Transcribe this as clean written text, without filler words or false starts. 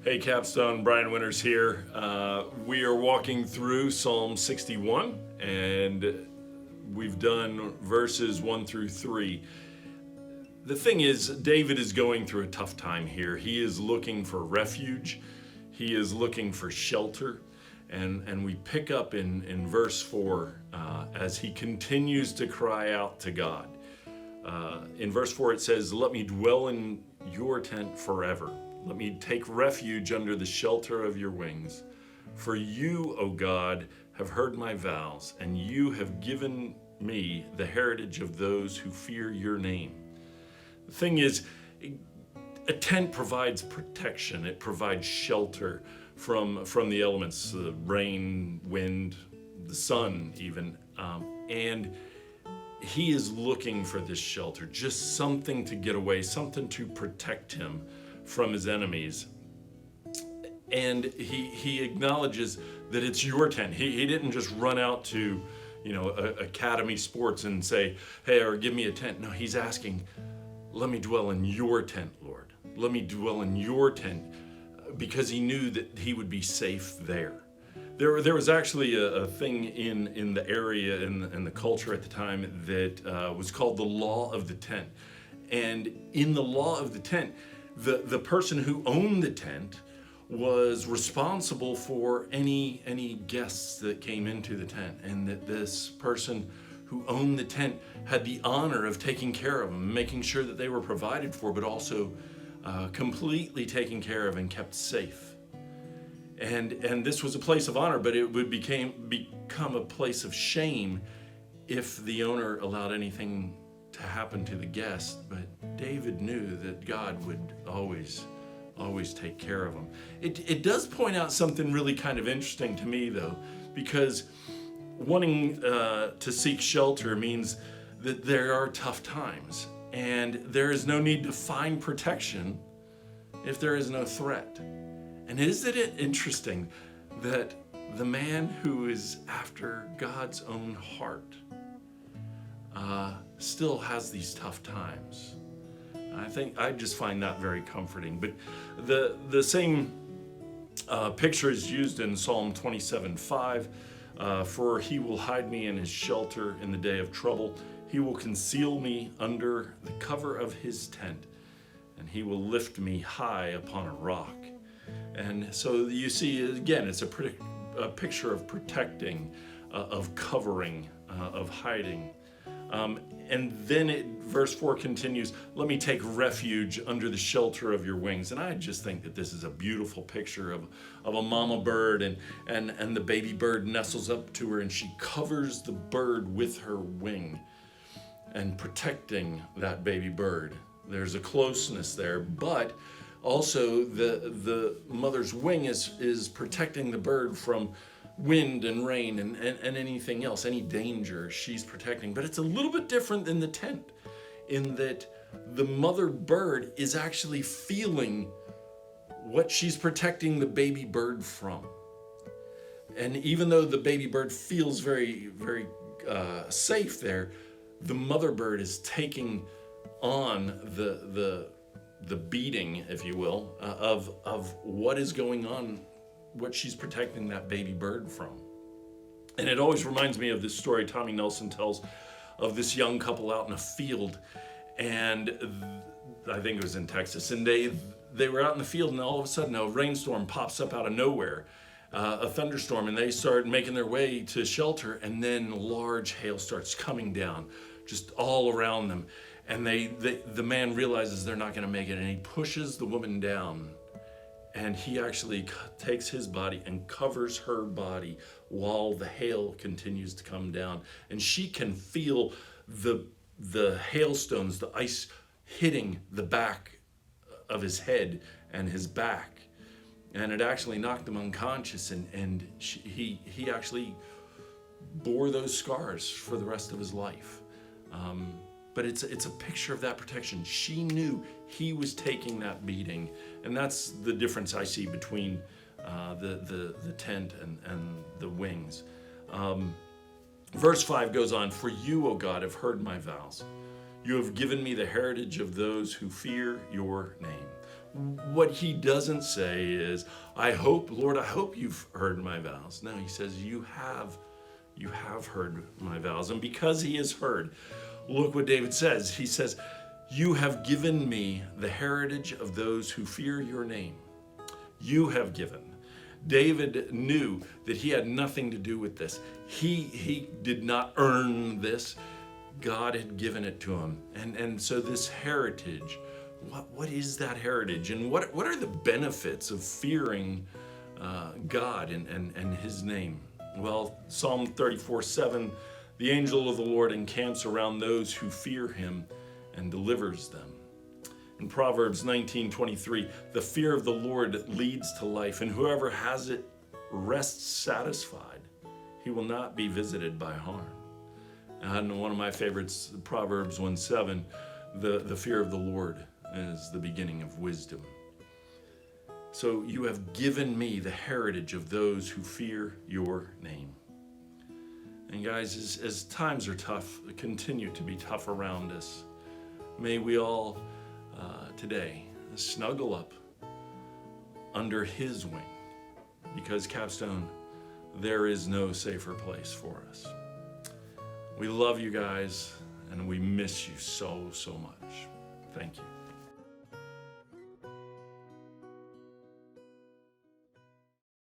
Hey Capstone, Brian Winters here. We are walking through Psalm 61 and we've done verses 1 through 3. The thing is, David is going through a tough time here. He is looking for refuge, he is looking for shelter, and we pick up in verse 4 as he continues to cry out to God. In verse 4 it says, "Let me dwell in your tent forever. Let me take refuge under the shelter of your wings. For you, O God, have heard my vows, and you have given me the heritage of those who fear your name." The thing is, a tent provides protection. It provides shelter from the elements, the rain, wind, the sun even. And he is looking for this shelter, just something to get away, something to protect him from his enemies. And he acknowledges that it's your tent. He didn't just run out to, Academy Sports and say, "Hey, or give me a tent." No, he's asking, "Let me dwell in your tent, Lord. Let me dwell in your tent," because he knew that he would be safe there. There was actually a thing in the area, in the culture at the time, that was called the law of the tent. And in the law of the tent, the person who owned the tent was responsible for any guests that came into the tent, and that this person who owned the tent had the honor of taking care of them, making sure that they were provided for, but also completely taken care of and kept safe. And this was a place of honor, but it would become a place of shame if the owner allowed anything to happen to the guest. But David knew that God would always take care of him. It does point out something really kind of interesting to me, though, because wanting to seek shelter means that there are tough times, and there is no need to find protection if there is no threat. And isn't it interesting that the man who is after God's own heart still has these tough times? I just find that very comforting. But the same picture is used in Psalm 27:5. "For he will hide me in his shelter in the day of trouble. He will conceal me under the cover of his tent, and he will lift me high upon a rock." And so you see, again, it's a picture of protecting, of covering, of hiding. And then verse 4 continues, "Let me take refuge under the shelter of your wings." And I just think that this is a beautiful picture of a mama bird, and the baby bird nestles up to her, and she covers the bird with her wing and protecting that baby bird. There's a closeness there, but also the mother's wing is protecting the bird from wind and rain and anything else, any danger she's protecting. But it's a little bit different than the tent, in that the mother bird is actually feeling what she's protecting the baby bird from. And even though the baby bird feels very, very safe there, the mother bird is taking on the beating, if you will, of what is going on, what she's protecting that baby bird from. And it always reminds me of this story Tommy Nelson tells of this young couple out in a field, and I think it was in Texas, and they were out in the field, and all of a sudden a rainstorm pops up out of nowhere, a thunderstorm, and they start making their way to shelter, and then large hail starts coming down just all around them. And the man realizes they're not going to make it, and he pushes the woman down, and he actually takes his body and covers her body while the hail continues to come down. And she can feel the hailstones, the ice hitting the back of his head and his back, and it actually knocked him unconscious, and he actually bore those scars for the rest of his life. But it's a picture of that protection. She knew he was taking that beating, and that's the difference I see between the tent and the wings. Verse 5 goes on, "For you, O God, have heard my vows. You have given me the heritage of those who fear your name. what he doesn't say is, Lord, I hope you've heard my vows. No, he says, you have heard my vows. And because he has heard, look what David says. He says, you have given me the heritage of those who fear your name. You have given. David knew that he had nothing to do with this. He did not earn this. God had given it to him. And so this heritage, what is that heritage? And what are the benefits of fearing God and his name? Well, Psalm 34:7, the angel of the Lord encamps around those who fear him and delivers them. In Proverbs 19:23, the fear of the Lord leads to life, and whoever has it rests satisfied. He will not be visited by harm. And one of my favorites, Proverbs 1:7, the fear of the Lord is the beginning of wisdom. So you have given me the heritage of those who fear your name. And guys, as times are tough, continue to be tough around us, may we all today snuggle up under his wing, because Capstone, there is no safer place for us. We love you guys, and we miss you so much. Thank you.